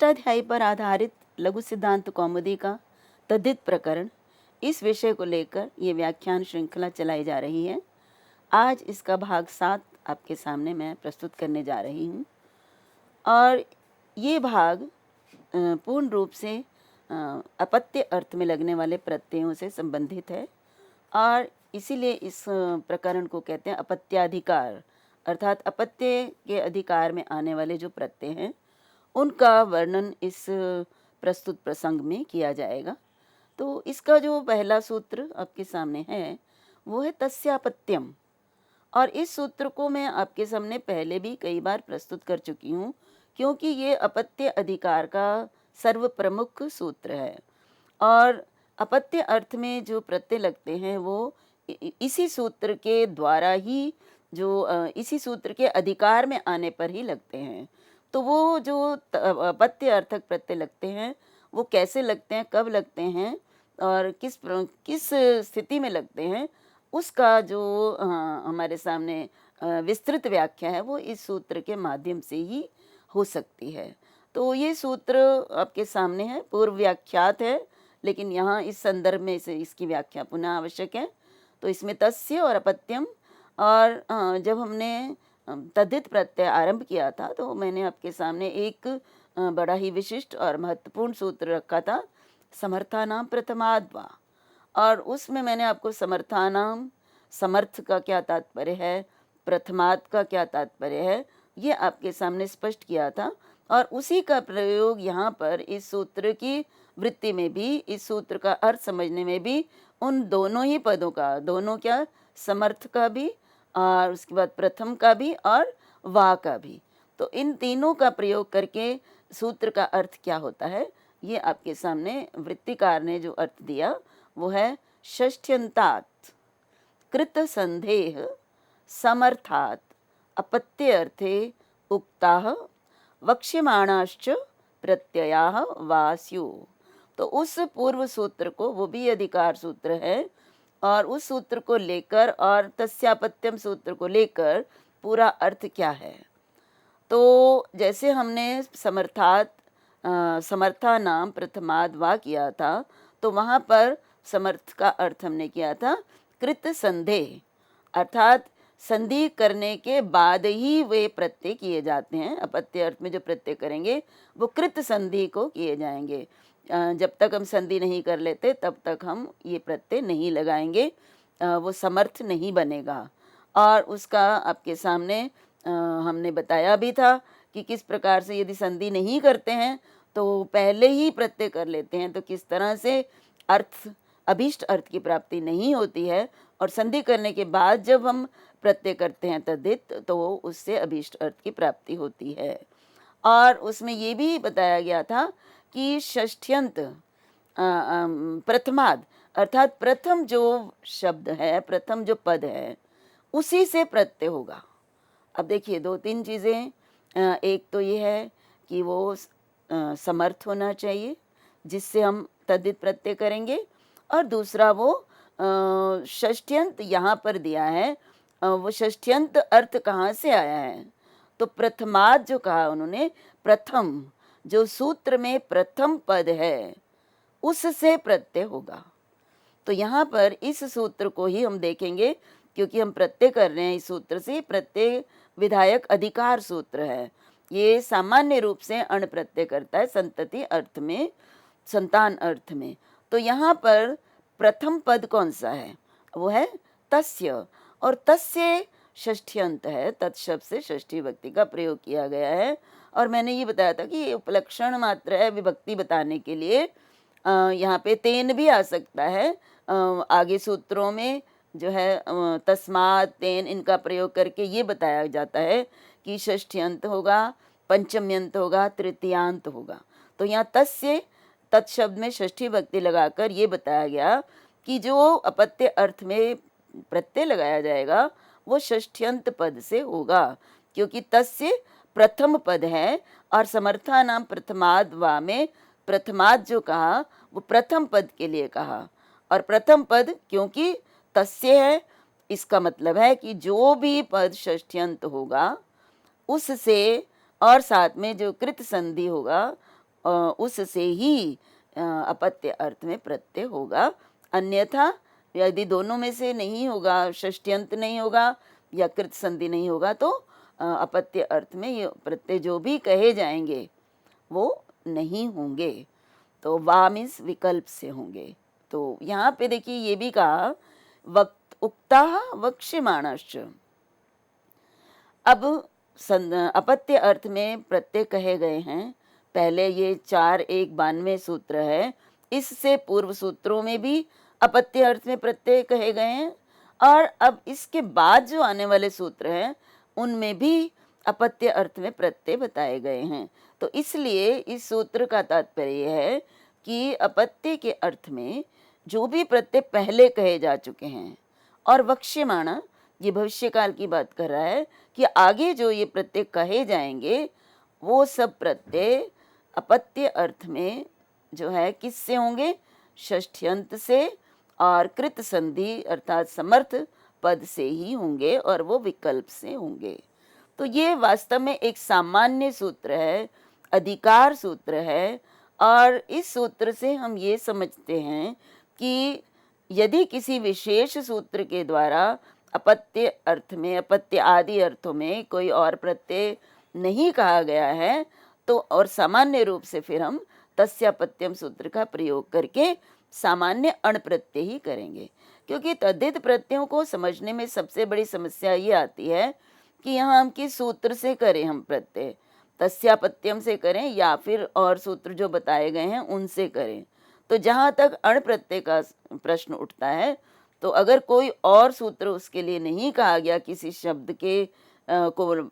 अष्टाध्यायी पर आधारित लघु सिद्धांत कौमुदी का तद्धित प्रकरण, इस विषय को लेकर ये व्याख्यान श्रृंखला चलाई जा रही है। आज इसका भाग 7 आपके सामने मैं प्रस्तुत करने जा रही हूँ और ये भाग पूर्ण रूप से अपत्य अर्थ में लगने वाले प्रत्ययों से संबंधित है और इसीलिए इस प्रकरण को कहते हैं अपत्याधिकार, अर्थात अपत्य के अधिकार में आने वाले जो प्रत्यय हैं उनका वर्णन इस प्रस्तुत प्रसंग में किया जाएगा। तो इसका जो पहला सूत्र आपके सामने है वो है तस्यापत्यम, और इस सूत्र को मैं आपके सामने पहले भी कई बार प्रस्तुत कर चुकी हूँ क्योंकि ये अपत्य अधिकार का सर्व प्रमुख सूत्र है और अपत्य अर्थ में जो प्रत्यय लगते हैं वो इसी सूत्र के द्वारा ही, जो इसी सूत्र के अधिकार में आने पर ही लगते हैं। तो वो जो अपत्य अर्थक प्रत्यय लगते हैं वो कैसे लगते हैं, कब लगते हैं और किस स्थिति में लगते हैं, उसका जो हमारे सामने विस्तृत व्याख्या है वो इस सूत्र के माध्यम से ही हो सकती है। तो ये सूत्र आपके सामने है, पूर्व व्याख्यात है, लेकिन यहाँ इस संदर्भ में इसकी व्याख्या पुनः आवश्यक है। तो इसमें तस्य और अपत्यम, और जब हमने तद्धित प्रत्यय आरंभ किया था तो मैंने आपके सामने एक बड़ा ही विशिष्ट और महत्वपूर्ण सूत्र रखा था, समर्थानाम प्रथमाद्वा, और उसमें मैंने आपको समर्थानाम, समर्थ का क्या तात्पर्य है, प्रथमाद का क्या तात्पर्य है, ये आपके सामने स्पष्ट किया था। और उसी का प्रयोग यहाँ पर इस सूत्र की वृत्ति में भी, इस सूत्र का अर्थ समझने में भी उन दोनों ही पदों का, दोनों क्या, समर्थ का भी और उसके बाद प्रथम का भी और वा का भी, तो इन तीनों का प्रयोग करके सूत्र का अर्थ क्या होता है ये आपके सामने वृत्तिकार ने जो अर्थ दिया वो है षष्ठ्यंतात कृत संदेह समर्थात अपत्य अर्थे उक्ताः वक्ष्यमाणाश्च प्रत्ययाः वा स्युः। तो उस पूर्व सूत्र को, वो भी अधिकार सूत्र है, और उस सूत्र को लेकर और तस्यापत्यम सूत्र को लेकर पूरा अर्थ क्या है। तो जैसे हमने समर्था नाम प्रथमाद वा किया था तो वहाँ पर समर्थ का अर्थ हमने किया था कृत संदेह, अर्थात संधि करने के बाद ही वे प्रत्यय किए जाते हैं। अपत्य अर्थ में जो प्रत्यय करेंगे वो कृत संधि को किए जाएंगे। जब तक हम संधि नहीं कर लेते तब तक हम ये प्रत्यय नहीं लगाएंगे, वो समर्थ नहीं बनेगा। और उसका आपके सामने हमने बताया भी था कि किस प्रकार से यदि संधि नहीं करते हैं तो पहले ही प्रत्यय कर लेते हैं तो किस तरह से अर्थ, अभीष्ट अर्थ की प्राप्ति नहीं होती है, और संधि करने के बाद जब हम प्रत्यय करते हैं तद्धित तो उससे अभीष्ट अर्थ की प्राप्ति होती है। और उसमें ये भी बताया गया था कि षष्ठ्यंत प्रथमाद, अर्थात प्रथम जो शब्द है, प्रथम जो पद है उसी से प्रत्यय होगा। अब देखिए दो तीन चीज़ें, एक तो ये है कि वो समर्थ होना चाहिए जिससे हम तद्धित प्रत्यय करेंगे, और दूसरा वो षष्ठ्यंत यहाँ पर दिया है, वो षष्ठ्यंत अर्थ कहाँ से आया है, तो प्रथमाद जो कहा उन्होंने, प्रथम जो सूत्र में प्रथम पद है उससे प्रत्यय होगा। तो यहाँ पर इस सूत्र को ही हम देखेंगे क्योंकि हम प्रत्यय कर रहे हैं इस सूत्र से। प्रत्यय विधायक अधिकार सूत्र है, ये सामान्य रूप से अण प्रत्यय करता है संतति अर्थ में, संतान अर्थ में। तो यहाँ पर प्रथम पद कौन सा है, वो है तस्य, और तस्य षष्ठ्यंत है, तत्शब्द से षष्ठी विभक्ति का प्रयोग किया गया है। और मैंने ये बताया था कि ये उपलक्षण मात्र है विभक्ति बताने के लिए। यहाँ पे तेन भी आ सकता है, आगे सूत्रों में जो है तस्मात् तेन, इनका प्रयोग करके ये बताया जाता है कि षष्ठ्यंत होगा, पंचम्यंत होगा, तृतीयांत होगा। तो यहाँ तस्य, तत्शब्द में षष्ठी विभक्ति लगाकर ये बताया गया कि जो अपत्य अर्थ में प्रत्यय लगाया जाएगा वो षष्ठ्यंत पद से होगा, क्योंकि तस्य प्रथम पद है और समर्था नाम प्रथमाद वा में प्रथमाद जो कहा वो प्रथम पद के लिए कहा, और प्रथम पद क्योंकि तस्य है, इसका मतलब है कि जो भी पद षष्ठ्यंत होगा उससे और साथ में जो कृत संधि होगा उससे ही अपत्य अर्थ में प्रत्यय होगा। अन्यथा यदि दोनों में से नहीं होगा, षष्ट्यंत नहीं होगा या कृत संधि नहीं होगा, तो अपत्य अर्थ में ये प्रत्यय जो भी कहे जाएंगे वो नहीं होंगे। तो वा मीन्स विकल्प से होंगे। तो यहाँ पे देखिए ये भी कहा वक्त उक्ता वक्ष्यमाणश्च। अब अपत्य अर्थ में प्रत्यय कहे गए हैं। पहले ये 4:1-92 सूत्र है, इससे पूर्व सूत्रों में भी अपत्य अर्थ में प्रत्यय कहे गए हैं, और अब इसके बाद जो आने वाले सूत्र हैं उनमें भी अपत्य अर्थ में प्रत्यय बताए गए हैं। तो इसलिए इस सूत्र का तात्पर्य है कि अपत्य के अर्थ में जो भी प्रत्यय पहले कहे जा चुके हैं, और वक्ष्यमाणा ये भविष्य काल की बात कर रहा है कि आगे जो ये प्रत्यय कहे जाएंगे वो सब प्रत्यय अपत्य अर्थ में जो है किससे होंगे, षष्ठ्यंत से और कृत संधि अर्थात समर्थ पद से ही होंगे, और वो विकल्प से होंगे। तो ये वास्तव में एक सामान्य सूत्र है, अधिकार सूत्र है, और इस सूत्र से हम ये समझते हैं कि यदि किसी विशेष सूत्र के द्वारा अपत्य अर्थ में, अपत्य आदि अर्थों में कोई और प्रत्यय नहीं कहा गया है, तो और सामान्य रूप से फिर हम तस्यापत्यम सूत्र का प्रयोग करके सामान्य अण प्रत्यय ही करेंगे। क्योंकि तद्धित प्रत्ययों को समझने में सबसे बड़ी समस्या ये आती है कि यहाँ हम किस सूत्र से करें, हम प्रत्यय तस्यापत्यम से करें या फिर और सूत्र जो बताए गए हैं उनसे करें। तो जहाँ तक अण प्रत्यय का प्रश्न उठता है, तो अगर कोई और सूत्र उसके लिए नहीं कहा गया किसी शब्द के को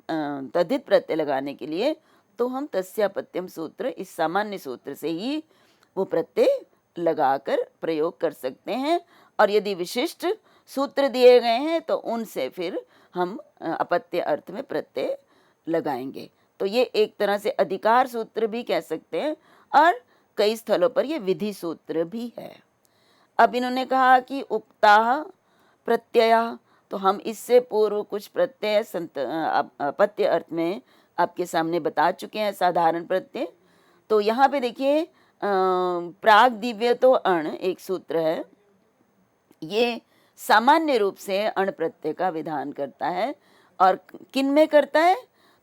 तद्धित प्रत्यय लगाने के लिए, तो हम तस्यापत्यम सूत्र, इस सामान्य सूत्र से ही वो प्रत्यय लगाकर प्रयोग कर सकते हैं। और यदि विशिष्ट सूत्र दिए गए हैं तो उनसे फिर हम अपत्य अर्थ में प्रत्यय लगाएंगे। तो ये एक तरह से अधिकार सूत्र भी कह सकते हैं, और कई स्थलों पर ये विधि सूत्र भी है। अब इन्होंने कहा कि उक्ता प्रत्यय, तो हम इससे पूर्व कुछ प्रत्यय अपत्य अर्थ में आपके सामने बता चुके हैं, साधारण प्रत्यय। तो यहाँ पे देखिए प्राग दिव्य तो अण एक सूत्र है, ये सामान्य रूप से अण प्रत्यय का विधान करता है। और किन में करता है,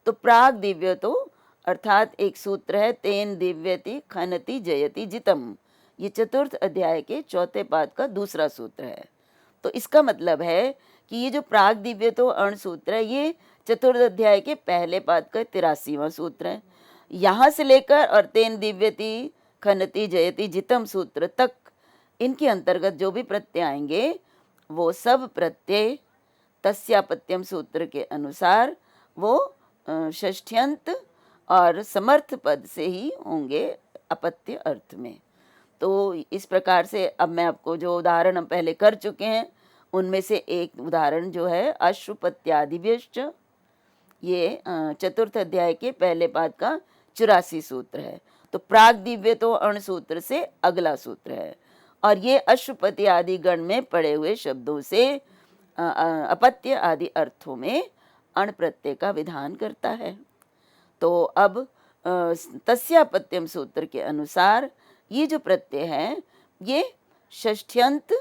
तो प्राग दिव्य तो अर्थात एक सूत्र है, तेन दिव्यति खनति जयति जितम, ये चतुर्थ अध्याय के चौथे पाद का दूसरा सूत्र है। तो इसका मतलब है कि ये जो प्राग दिव्य तो अण सूत्र है, ये चतुर्थ अध्याय के पहले पाद का 83वां सूत्र है। यहाँ से लेकर और तेन दिव्यति खनति जयति जितम सूत्र तक, इनके अंतर्गत जो भी प्रत्यय आएंगे वो सब प्रत्यय तस्यापत्यम सूत्र के अनुसार वो षष्ठ्यंत और समर्थ पद से ही होंगे अपत्य अर्थ में। तो इस प्रकार से अब मैं आपको जो उदाहरण हम पहले कर चुके हैं उनमें से एक उदाहरण जो है अश्रुपत्यादिभ्यश्च, ये चतुर्थ अध्याय के पहले पाद का 84 सूत्र है। तो प्राग दिव्य तो अण सूत्र से अगला सूत्र है, और ये अश्रुपति आदि गण में पड़े हुए शब्दों से अपत्य आदि अर्थों में अण प्रत्यय का विधान करता है। तो अब तस्यापत्यम सूत्र के अनुसार ये जो प्रत्यय है ये षष्ठ्यंत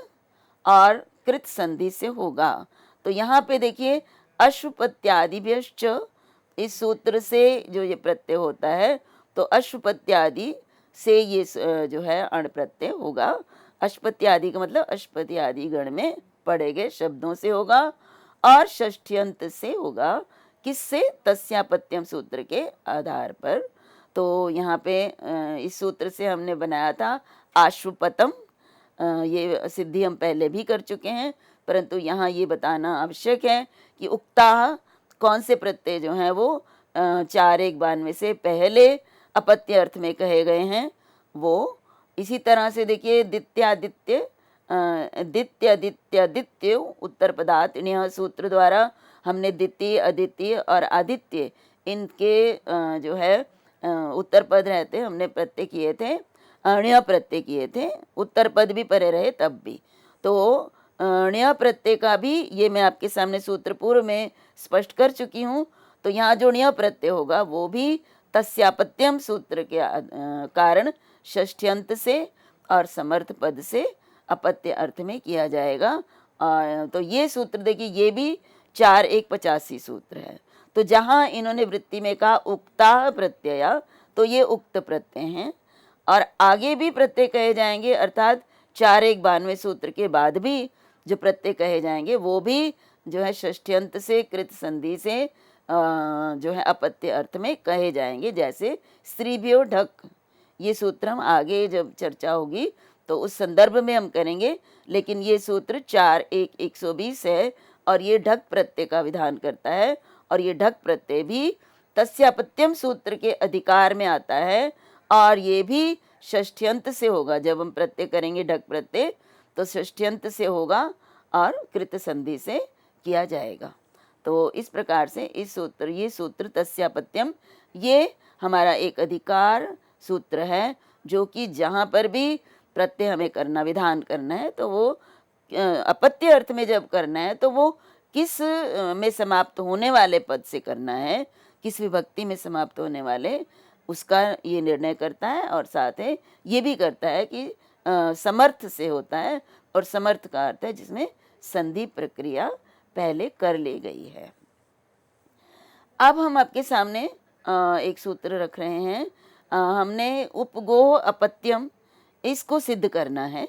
और कृत संधि से होगा। तो यहाँ पे देखिए अश्वपत्यादिभ्यश्च, इस सूत्र से जो ये प्रत्यय होता है तो अश्वपत्यादि से ये जो है अण प्रत्यय होगा। अश्वपत्यादि का मतलब अश्वपति आदि गण में पड़े गए शब्दों से होगा, और षष्ठ्यंत से होगा, किससे, तस्यापत्यम सूत्र के आधार पर। तो यहाँ पे इस सूत्र से हमने बनाया था आशुपतम, ये सिद्धि हम पहले भी कर चुके हैं, परंतु यहाँ ये बताना आवश्यक है कि उक्ता कौन से प्रत्यय जो हैं वो 4:1-92 से पहले अपत्य अर्थ में कहे गए हैं। वो इसी तरह से देखिए दित्यादित्य दित्यादित्यादित्य उत्तर पदार्थ, इन्हें सूत्र द्वारा हमने द्वितीय अद्वितीय और आदित्य इनके जो है उत्तर पद रहते हमने प्रत्यय किए थे, अण्य प्रत्यय किए थे, उत्तर पद भी परे रहे तब भी। तो अण्य प्रत्यय का भी ये मैं आपके सामने सूत्र पूर्व में स्पष्ट कर चुकी हूँ। तो यहाँ जो ण्य प्रत्यय होगा वो भी तस्यापत्यम सूत्र के कारण षष्ठ्यंत से और समर्थ पद से अपत्य अर्थ में किया जाएगा। तो ये सूत्र देखिए, ये भी 4-1-85 सूत्र है। तो जहाँ इन्होंने वृत्ति में कहा उक्ता प्रत्यय, तो ये उक्त प्रत्यय हैं, और आगे भी प्रत्यय कहे जाएंगे, अर्थात 4-1-92 सूत्र के बाद भी जो प्रत्यय कहे जाएंगे वो भी जो है षष्ठ्यंत से कृत संधि से जो है अपत्य अर्थ में कहे जाएंगे। जैसे स्त्रीभ्यो ढक, ये सूत्र हम आगे जब चर्चा होगी तो उस संदर्भ में हम करेंगे, लेकिन ये सूत्र 4-1-120 है और ये ढक प्रत्यय का विधान करता है, और ये ढक प्रत्यय भी तस्यापत्यम सूत्र के अधिकार में आता है, और ये भी षष्ठ्यंत से होगा। जब हम प्रत्यय करेंगे ढक प्रत्यय तो षष्ठ्यंत से होगा और कृत संधि से किया जाएगा। तो इस प्रकार से ये सूत्र तस्यापत्यम, ये हमारा एक अधिकार सूत्र है, जो कि जहाँ पर भी प्रत्यय हमें करना, विधान करना है, तो वो अपत्य अर्थ में जब करना है तो वो किस में समाप्त होने वाले पद से करना है, किस विभक्ति में समाप्त होने वाले, उसका ये निर्णय करता है। और साथ ही ये भी करता है कि समर्थ से होता है, और समर्थ का अर्थ है जिसमें संधि प्रक्रिया पहले कर ली गई है। अब हम आपके सामने एक सूत्र रख रहे हैं। हमने उपगोह अपत्यम, इसको सिद्ध करना है।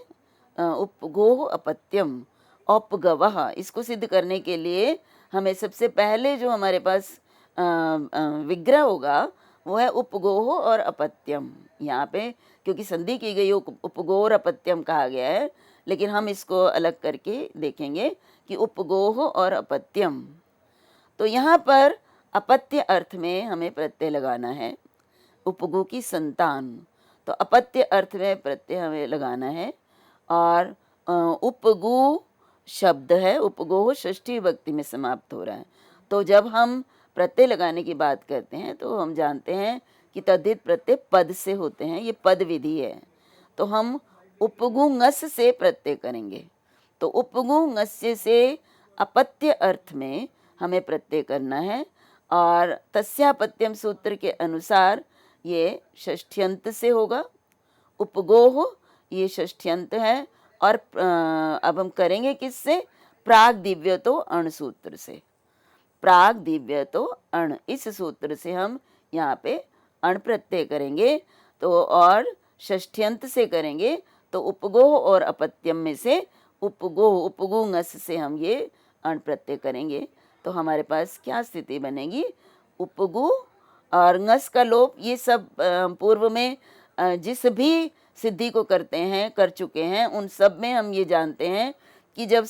उपगोह अपत्यम, औपगवः, इसको सिद्ध करने के लिए हमें सबसे पहले जो हमारे पास विग्रह होगा वो है उपगोह और अपत्यम। यहाँ पे क्योंकि संधि की गई उपगोह और अपत्यम कहा गया है, लेकिन हम इसको अलग करके देखेंगे कि उपगोह और अपत्यम। तो यहाँ पर अपत्य अर्थ में हमें प्रत्यय लगाना है, उपगो की संतान, तो अपत्य अर्थ में प्रत्यय हमें लगाना है। और उपगु शब्द है, उपगोह षष्ठी विभक्ति में समाप्त हो रहा है। तो जब हम प्रत्यय लगाने की बात करते हैं तो हम जानते हैं कि तद्धित प्रत्यय पद से होते हैं, ये पद विधि है। तो हम उपगुंगस से प्रत्यय करेंगे, तो उपगुंगस्य से अपत्य अर्थ में हमें प्रत्यय करना है। और तस्यापत्यम सूत्र के अनुसार ये षष्ठ्यंत से होगा। उपगोह ये षष्ठ्यंत है, और अब हम करेंगे किससे? प्राग दिव्य तो अण सूत्र से। प्राग दिव्य तो अण, इस सूत्र से हम यहाँ पे अण प्रत्यय करेंगे। तो और षष्ठ्यंत से करेंगे तो उपगोह और अपत्यम में से उपगोह, उपगुंगस से हम ये अण प्रत्यय करेंगे। तो हमारे पास क्या स्थिति बनेगी? उपगु और ngस का लोप, ये सब पूर्व में जिस भी सिद्धि को करते हैं, कर चुके हैं, उन सब में हम ये जानते हैं कि जब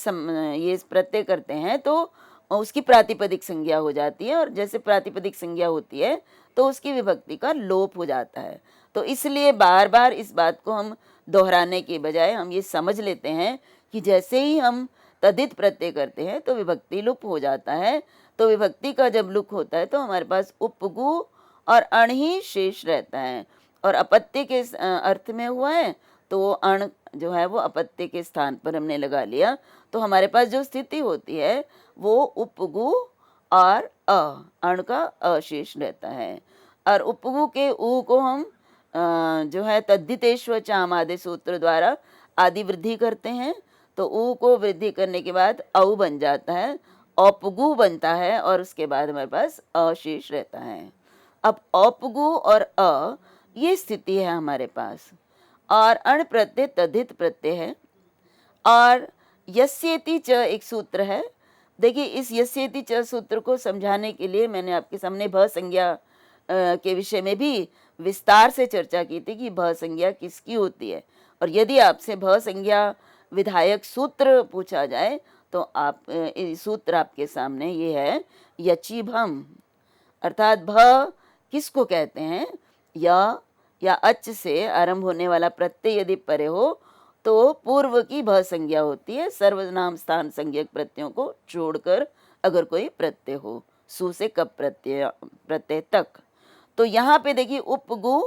ये प्रत्यय करते हैं तो उसकी प्रातिपदिक संज्ञा हो जाती है, और जैसे प्रातिपदिक संज्ञा होती है तो उसकी विभक्ति का लोप हो जाता है। तो इसलिए बार बार इस बात को हम दोहराने के बजाय हम ये समझ लेते हैं कि जैसे ही हम तद्धित प्रत्यय करते हैं तो विभक्ति लुप्त हो जाता है। तो विभक्ति का जब लुप्त होता है तो हमारे पास उपगु और अण ही शेष रहता है, और अपत्य के अर्थ में हुआ है तो वो अण जो है वो अपत्य के स्थान पर हमने लगा लिया। तो हमारे पास जो स्थिति होती है वो उपगु और अण का अशेष रहता है। और उपगु के उ को हम जो है तद्धितेश्व चाम आदि सूत्र द्वारा आदि वृद्धि करते हैं, तो उ को वृद्धि करने के बाद औ बन जाता है, औपगु बनता है, और उसके बाद हमारे पास अशेष रहता है। अब औपगु और अ, ये स्थिति है हमारे पास। और अण प्रत्यय तद्धित प्रत्यय है। और यस्येति च एक सूत्र है। देखिए, इस यस्येति च सूत्र को समझाने के लिए मैंने आपके सामने भ संज्ञा के विषय में भी विस्तार से चर्चा की थी कि भ संज्ञा किसकी होती है। और यदि आपसे भ संज्ञा विधायक सूत्र पूछा जाए तो आप सूत्र आपके सामने ये है, यचिभम, अर्थात भ किसको कहते हैं? या अच से आरंभ होने वाला प्रत्यय यदि परे हो तो पूर्व की भ संज्ञा होती है, सर्वनाम स्थान संज्ञक प्रत्ययों को छोड़कर अगर कोई प्रत्यय हो, सु से कप प्रत्यय तक। तो यहाँ पे देखिए उपगु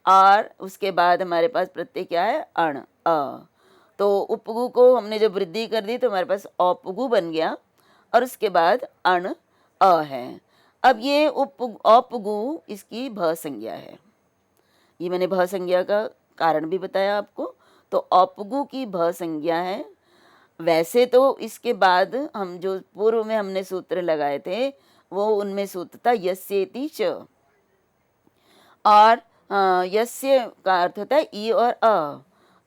और उसके बाद हमारे पास प्रत्यय क्या है? अण, अ। तो उपगु को हमने जब वृद्धि कर दी तो हमारे पास औपगु बन गया, और उसके बाद अण अ है। अब ये औपगु इसकी भ संज्ञा है। ये मैंने भ संज्ञा का कारण भी बताया आपको। तो औपगु की भ संज्ञा है। वैसे तो इसके बाद हम जो पूर्व में हमने सूत्र लगाए थे वो उनमें सूत्र था यस्येति च, और यस्य का अर्थ होता है ई और अ,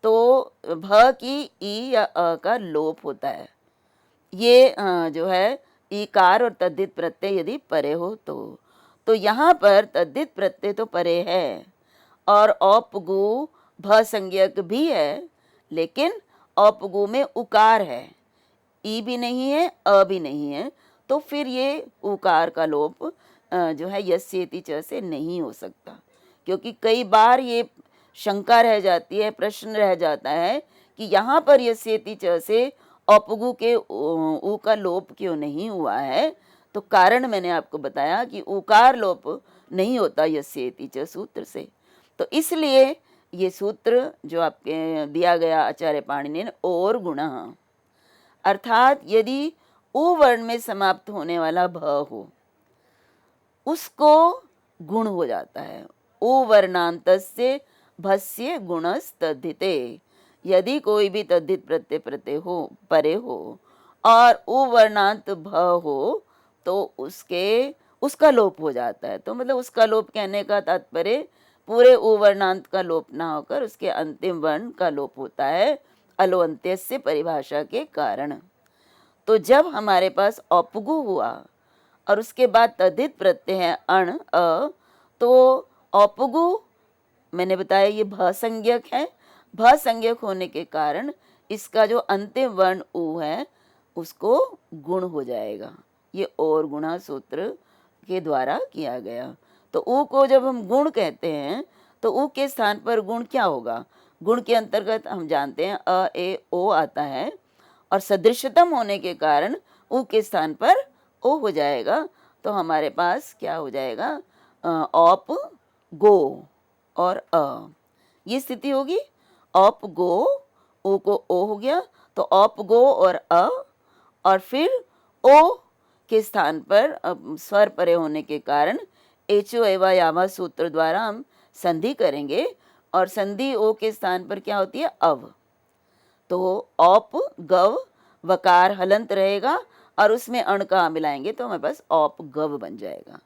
तो भ की ई या अ का लोप होता है। ये जो है ईकार और तद्धित प्रत्यय यदि परे हो तो यहाँ पर तद्धित प्रत्यय तो परे है और औपगु भ संज्ञक भी है, लेकिन औपगु में उकार है, ई भी नहीं है अ भी नहीं है, तो फिर ये उकार का लोप जो है यस्येति च से नहीं हो सकता। क्योंकि कई बार ये शंका रह जाती है, प्रश्न रह जाता है कि यहाँ पर यस्येति च से औपगु के उ का लोप क्यों नहीं हुआ है। तो कारण मैंने आपको बताया कि उकार लोप नहीं होता यस्येति च सूत्र से। तो इसलिए ये सूत्र जो आपके दिया गया आचार्य पाणिनि ने और गुणः, अर्थात यदि उ वर्ण में समाप्त होने वाला भ हो उसको गुण हो जाता है। उ वर्णांतस्य भस्य गुणस्तद्धिते, यदि कोई भी तद्धित प्रत्यय हो परे हो और उ वर्णांत भ हो तो उसका लोप हो जाता है। तो मतलब उसका लोप कहने का तात्पर्य पूरे उ वर्णांत का लोप ना होकर उसके अंतिम वर्ण का लोप होता है अलो अंत्यस्य परिभाषा के कारण। तो जब हमारे पास औपगु हुआ और उसके बाद तद्धित प्रत्यय है अण अ, तो औपगु मैंने बताया ये भ संज्ञक है। भ संज्ञक होने के कारण इसका जो अंतिम वर्ण उ है उसको गुण हो जाएगा। ये और गुणा सूत्र के द्वारा किया गया। तो उ को जब हम गुण कहते हैं तो उ के स्थान पर गुण क्या होगा? गुण के अंतर्गत हम जानते हैं अ ए ओ आता है और सदृशतम होने के कारण उ के स्थान पर ओ हो जाएगा। तो हमारे पास क्या हो जाएगा? औप गो और अ, ये स्थिति होगी। औप गो, ओ को ओ हो गया तो औप गो और अ, और फिर ओ के स्थान पर स्वर परे होने के कारण एचो एवा यावा सूत्र द्वारा हम संधि करेंगे और संधि ओ के स्थान पर क्या होती है? अव। तो औप गव वकार हलंत रहेगा और उसमें अण का मिलाएंगे तो हमारे पास औप गव बन जाएगा।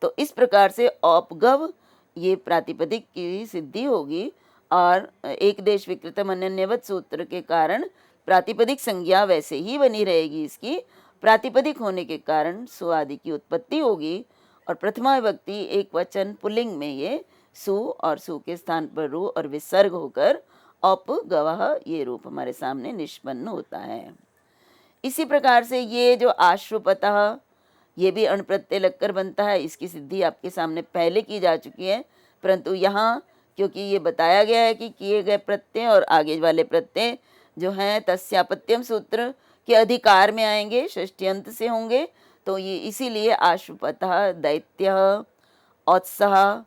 तो इस प्रकार से औप गव ये प्रातिपदिक की सिद्धि होगी और एक देश विकृतम अन्यन्यवत सूत्र के कारण प्रातिपदिक संज्ञा वैसे ही बनी रहेगी। इसकी प्रातिपदिक होने के कारण सु आदि की उत्पत्ति होगी और प्रथमा विभक्ति एक वचन पुल्लिंग में ये सु और सु के स्थान पर रु और विसर्ग होकर औप गवः ये रूप हमारे सामने निष्पन्न होता है। इसी प्रकार से ये जो आश्रुपतः ये भी अण प्रत्यय लगकर बनता है, इसकी सिद्धि आपके सामने पहले की जा चुकी है, परंतु यहाँ क्योंकि ये बताया गया है कि किए गए प्रत्यय और आगे वाले प्रत्यय जो हैं तस्यापत्यम सूत्र के अधिकार में आएंगे, षष्ठ्यंत से होंगे, तो ये इसीलिए आश्रुपतः, दैत्यः, औत्सः,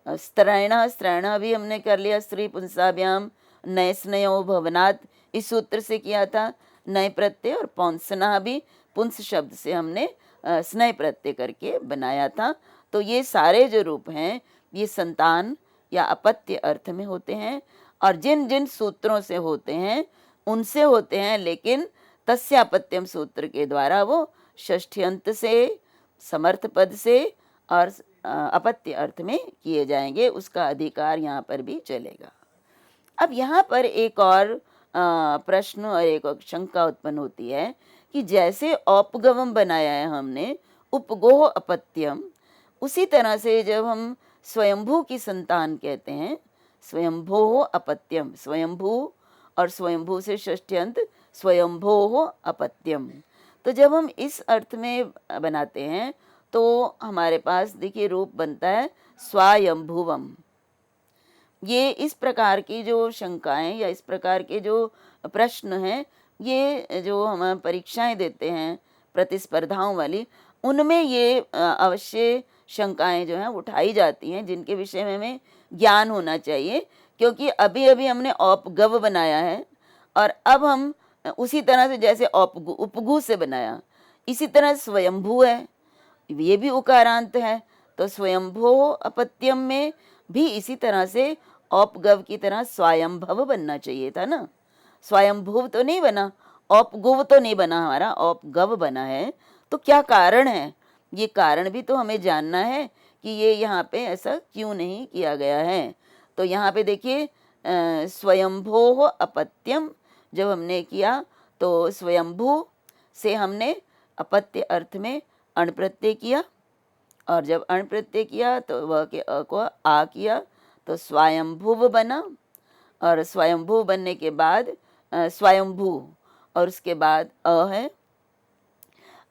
स्त्रैणः, स्त्रैणः भी हमने कर लिया स्त्री पुंसाभ्याम, नय स्नयो भवनात् इस सूत्र से किया था नय प्रत्यय, और पौंसना भी पुंस शब्द से हमने स्नय प्रत्यय करके बनाया था। तो ये सारे जो रूप हैं ये संतान या अपत्य अर्थ में होते हैं और जिन जिन सूत्रों से होते हैं उनसे होते हैं, लेकिन तस्यापत्यम सूत्र के द्वारा वो षष्ठ्यंत से, समर्थ पद से और अपत्य अर्थ में किए जाएंगे। उसका अधिकार यहाँ पर भी चलेगा। अब यहाँ पर एक और प्रश्न और एक और शंका उत्पन्न होती है कि जैसे औपगवम बनाया है हमने उपगोह अपत्यम, उसी तरह से जब हम स्वयंभू की संतान कहते हैं स्वयंभोह अपत्यम, स्वयंभू और स्वयंभू से षष्ठ्यंत स्वयंभोह अपत्यम, तो जब हम इस अर्थ में बनाते हैं तो हमारे पास देखिए रूप बनता है स्वायंभुवम। ये इस प्रकार की जो शंकाएं या इस प्रकार के जो प्रश्न हैं, ये जो हम परीक्षाएं देते हैं प्रतिस्पर्धाओं वाली, उनमें ये अवश्य शंकाएं जो हैं उठाई जाती हैं, जिनके विषय में हमें ज्ञान होना चाहिए। क्योंकि अभी अभी हमने औपगव बनाया है और अब हम उसी तरह से जैसे उपगु से बनाया, इसी तरह स्वयंभू है, ये भी उकारांत है, तो स्वयंभो अपत्यम में भी इसी तरह से औपगव की तरह स्वयंभव बनना चाहिए था ना। स्वयंभुव तो नहीं बना, औपगुव तो नहीं बना, हमारा औपगव बना है। तो क्या कारण है? ये कारण भी तो हमें जानना है कि ये यहाँ पे ऐसा क्यों नहीं किया गया है। तो यहाँ पे देखिए स्वयंभो अपत्यम जब हमने किया तो स्वयंभू से हमने अपत्य अर्थ में अण प्रत्यय किया, और जब अण प्रत्यय किया तो वह के अ को आ किया तो स्वयंभुव बना, और स्वयंभू बनने के बाद स्वयंभू, और उसके बाद अ है।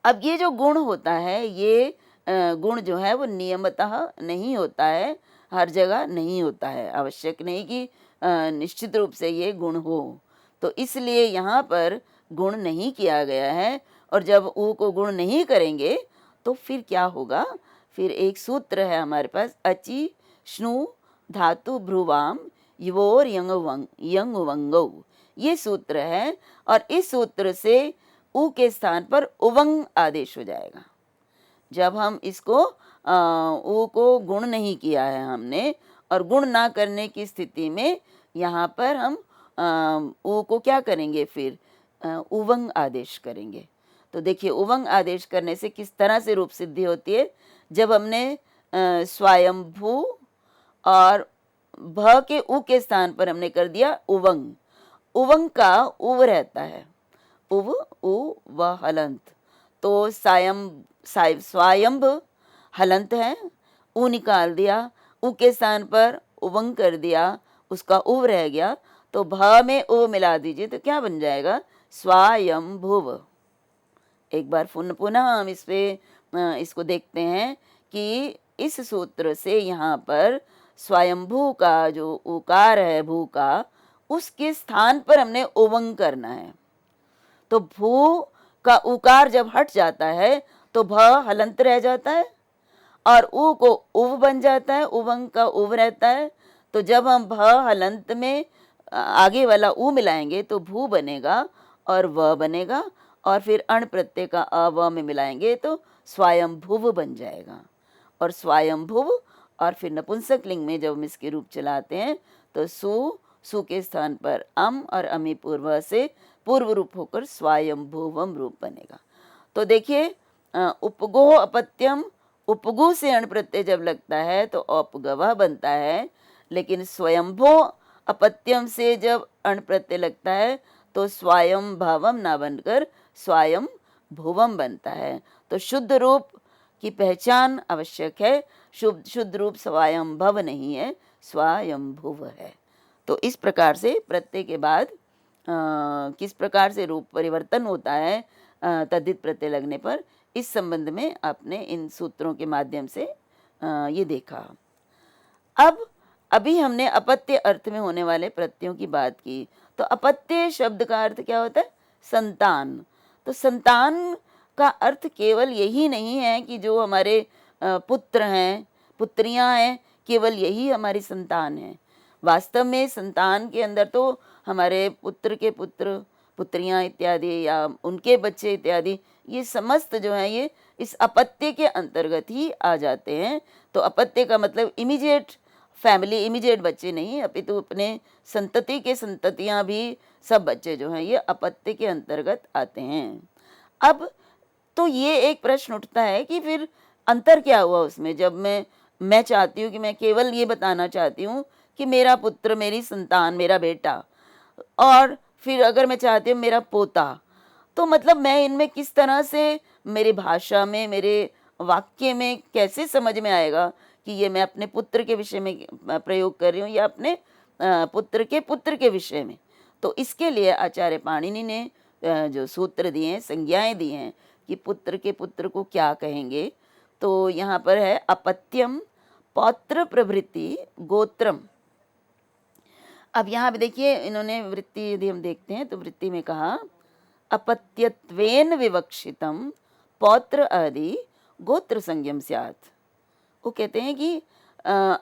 अब ये जो गुण होता है, ये गुण जो है वो नियमतः नहीं होता है, हर जगह नहीं होता है, आवश्यक नहीं कि निश्चित रूप से ये गुण हो। तो इसलिए यहाँ पर गुण नहीं किया गया है, और जब ऊ को गुण नहीं करेंगे तो फिर क्या होगा? फिर एक सूत्र है हमारे पास, अचि श्नु धातु भ्रुवाम योर यंग वंगौ, ये सूत्र है, और इस सूत्र से ऊ के स्थान पर उवंग आदेश हो जाएगा। जब हम इसको ऊ को गुण नहीं किया है हमने, और गुण ना करने की स्थिति में यहाँ पर हम ऊ को क्या करेंगे? फिर उवंग आदेश करेंगे। तो देखिए उवंग आदेश करने से किस तरह से रूप सिद्धि होती है। जब हमने स्वयंभू और भ के उ के स्थान पर हमने कर दिया उवंग, उवंग का उव रहता है, उव उ व हलंत, तो स्वायंभ हलंत है, उ निकाल दिया, उ के स्थान पर उवंग कर दिया, उसका उव रह गया, तो भ में उ मिला दीजिए तो क्या बन जाएगा? स्वायंभुव। एक बार पुनः हम इसको देखते हैं कि इस सूत्र से यहाँ पर स्वयंभू का जो उकार है भू का, उसके स्थान पर हमने उवंग करना है। तो भू का उकार जब हट जाता है तो भ हलंत रह जाता है, और उ को उव बन जाता है, उवंग का उव रहता है। तो जब हम भ हलंत में आगे वाला उ मिलाएंगे तो भू बनेगा और व बनेगा, और फिर अण प्रत्यय का अ व में मिलाएंगे तो स्वयंभुव बन जाएगा। और स्वयंभुव, और फिर नपुंसक लिंग में जब हम इसके रूप चलाते हैं तो सु के स्थान पर अम और अमी पूर्व से पूर्व रूप होकर स्वयंभुवम रूप बनेगा। तो देखिए उपगोह अपत्यम, उपगु से अण प्रत्यय जब लगता है तो औपगवः बनता है, लेकिन स्वयंभो अपत्यम से जब अण प्रत्यय लगता है तो स्वयं भावम ना बनकर स्वयं भुवम बनता है। तो शुद्ध रूप की पहचान आवश्यक है, शुद्ध रूप स्वयं भव नहीं है, स्वयं भुव है। तो इस प्रकार से प्रत्यय के बाद किस प्रकार से रूप परिवर्तन होता है तद्धित प्रत्यय लगने पर, इस संबंध में आपने इन सूत्रों के माध्यम से ये देखा। अब अभी हमने अपत्य अर्थ में होने वाले प्रत्ययों की बात की। तो अपत्य शब्द का अर्थ क्या होता है? संतान। तो संतान का अर्थ केवल यही नहीं है कि जो हमारे पुत्र हैं, पुत्रियां हैं, केवल यही हमारी संतान है। वास्तव में संतान के अंदर तो हमारे पुत्र के पुत्र, पुत्रियां इत्यादि या उनके बच्चे इत्यादि, ये समस्त जो है ये इस अपत्य के अंतर्गत ही आ जाते हैं। तो अपत्य का मतलब इमीडिएट फैमिली, इमीडिएट बच्चे नहीं, अपितु अपने संतति के संततियां भी, सब बच्चे जो हैं ये अपत्य के अंतर्गत आते हैं। अब तो ये एक प्रश्न उठता है कि फिर अंतर क्या हुआ उसमें, जब मैं चाहती हूँ कि मैं केवल ये बताना चाहती हूँ कि मेरा पुत्र, मेरी संतान, मेरा बेटा, और फिर अगर मैं चाहती हूँ मेरा पोता, तो मतलब मैं इनमें किस तरह से मेरी भाषा में, मेरे वाक्य में कैसे समझ में आएगा कि ये मैं अपने पुत्र के विषय में प्रयोग कर रही हूँ या अपने पुत्र के विषय में। तो इसके लिए आचार्य पाणिनि ने जो सूत्र दिए हैं, संज्ञाएं दी हैं कि पुत्र के पुत्र को क्या कहेंगे। तो यहाँ पर है अपत्यम पौत्र प्रभृति गोत्रम। अब यहाँ पे देखिए इन्होंने वृत्ति यदि हम देखते हैं तो वृत्ति में कहा अपत्यत्वेन विवक्षितम पौत्र आदि गोत्र संज्ञम स्यात्। वो कहते हैं कि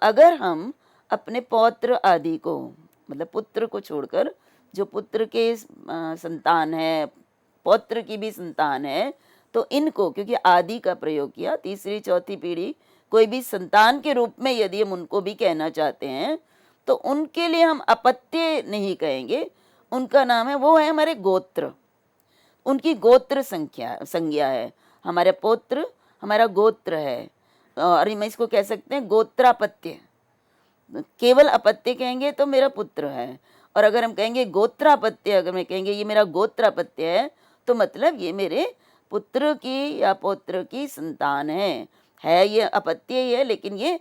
अगर हम अपने पौत्र आदि को, मतलब पुत्र को छोड़कर जो पुत्र के संतान है, पौत्र की भी संतान है, तो इनको क्योंकि आदि का प्रयोग किया, तीसरी चौथी पीढ़ी कोई भी संतान के रूप में यदि हम उनको भी कहना चाहते हैं तो उनके लिए हम अपत्य नहीं कहेंगे, उनका नाम है, वो है हमारे गोत्र, उनकी गोत्र संज्ञा है। हमारे पुत्र हमारा गोत्र है, और मैं इसको कह सकते हैं गोत्रापत्य। केवल अपत्य कहेंगे तो मेरा पुत्र है, और अगर हम कहेंगे गोत्रापत्य, अगर मैं कहेंगे ये मेरा गोत्रापत्य है, तो मतलब ये मेरे पुत्र की या पौत्र की संतान है ये अपत्य ही है, लेकिन ये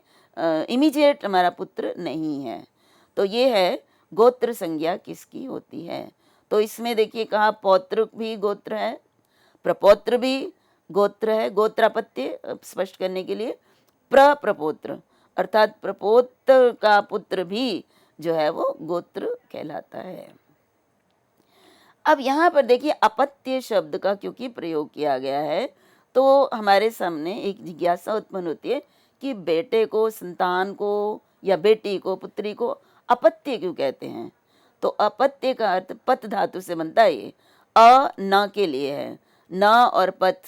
इमीडिएट हमारा पुत्र नहीं है। तो ये है गोत्र संज्ञा किसकी होती है। तो इसमें देखिए कहा पौत्र भी गोत्र है, प्रपौत्र भी गोत्र है, गोत्रापत्य स्पष्ट करने के लिए प्रपौत्र अर्थात प्रपौत्र का पुत्र भी जो है वो गोत्र कहलाता है। अब यहाँ पर देखिए अपत्य शब्द का क्योंकि प्रयोग किया गया है तो हमारे सामने एक जिज्ञासा उत्पन्न होती है कि बेटे को, संतान को या बेटी को, पुत्री को अपत्य क्यों कहते हैं। तो अपत्य का अर्थ पत धातु से बनता है, ये न के लिए है, न और पत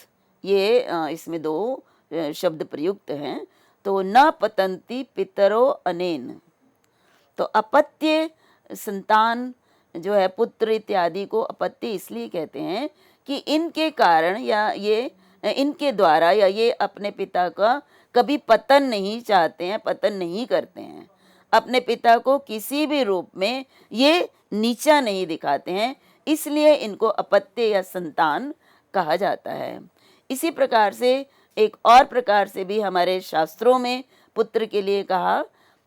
ये इसमें दो शब्द प्रयुक्त हैं। तो न पतंती पितरो अनेन, तो अपत्य संतान जो है पुत्र इत्यादि को अपत्य इसलिए कहते हैं कि इनके कारण या ये इनके द्वारा या ये अपने पिता का कभी पतन नहीं चाहते हैं, पतन नहीं करते हैं, अपने पिता को किसी भी रूप में ये नीचा नहीं दिखाते हैं, इसलिए इनको अपत्य या संतान कहा जाता है। इसी प्रकार से एक और प्रकार से भी हमारे शास्त्रों में पुत्र के लिए कहा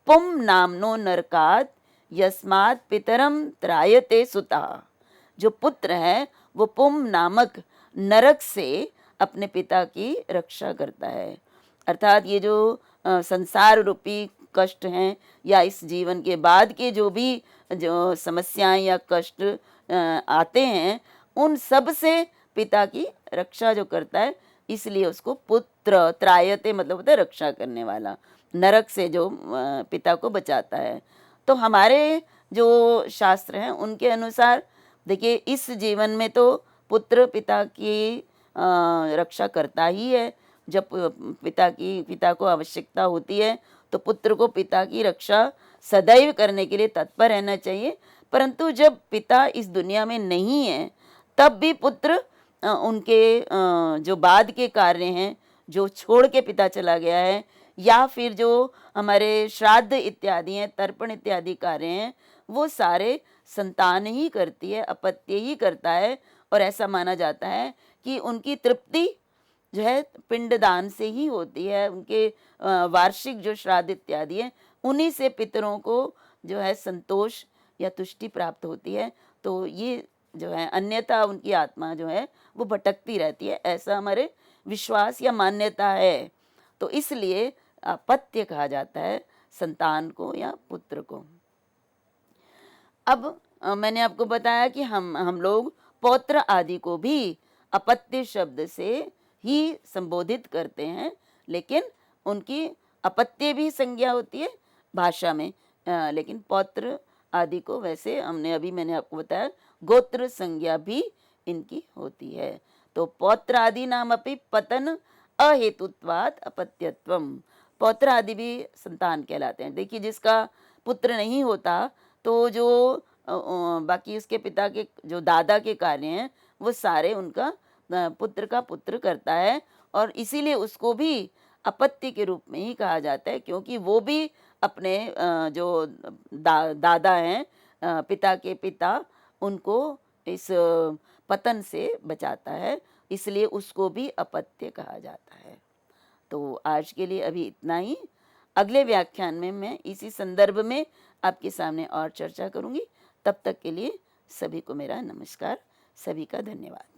पुम नामनो नरकात यस्मात् पितरम त्रायते सुता। जो पुत्र है वो पुम नामक नरक से अपने पिता की रक्षा करता है। अर्थात ये जो संसार रूपी कष्ट हैं या इस जीवन के बाद के जो भी जो समस्याएं या कष्ट आते हैं उन सब से पिता की रक्षा जो करता है, इसलिए उसको पुत्र, त्रायते मतलब होता है रक्षा करने वाला, नरक से जो पिता को बचाता है। तो हमारे जो शास्त्र हैं उनके अनुसार देखिए इस जीवन में तो पुत्र पिता की रक्षा करता ही है। जब पिता को आवश्यकता होती है तो पुत्र को पिता की रक्षा सदैव करने के लिए तत्पर रहना चाहिए। परंतु जब पिता इस दुनिया में नहीं है तब भी पुत्र उनके जो बाद के कार्य हैं, जो छोड़ के पिता चला गया है, या फिर जो हमारे श्राद्ध इत्यादि हैं, तर्पण इत्यादि कार्य हैं, वो सारे संतान ही करती है, अपत्य ही करता है। और ऐसा माना जाता है कि उनकी तृप्ति जो है पिंडदान से ही होती है। उनके वार्षिक जो श्राद्ध इत्यादि है उन्हीं से पितरों को जो है संतोष या तुष्टि प्राप्त होती है। तो ये जो है अन्यथा उनकी आत्मा जो है वो भटकती रहती है, ऐसा हमारे विश्वास या मान्यता है। तो इसलिए अपत्य कहा जाता है संतान को या पुत्र को। अब मैंने आपको बताया कि हम लोग पौत्र आदि को भी अपत्य शब्द से ही संबोधित करते हैं, लेकिन उनकी अपत्य भी संज्ञा होती है भाषा में, लेकिन पौत्र आदि को वैसे मैंने आपको बताया गोत्र संज्ञा भी इनकी होती है। तो पौत्र आदि नाम अपि पतन अहेतुत्वात् अपत्यत्वम, पौत्र आदि भी संतान कहलाते हैं। देखिए जिसका पुत्र नहीं होता तो जो बाकी उसके पिता के जो दादा के कार्य हैं वो सारे उनका पुत्र का पुत्र करता है, और इसीलिए उसको भी अपत्य के रूप में ही कहा जाता है, क्योंकि वो भी अपने जो दादा हैं, पिता के पिता, उनको इस पतन से बचाता है, इसलिए उसको भी अपत्य कहा जाता है। तो आज के लिए अभी इतना ही। अगले व्याख्यान में मैं इसी संदर्भ में आपके सामने और चर्चा करूंगी। तब तक के लिए सभी को मेरा नमस्कार, सभी का धन्यवाद।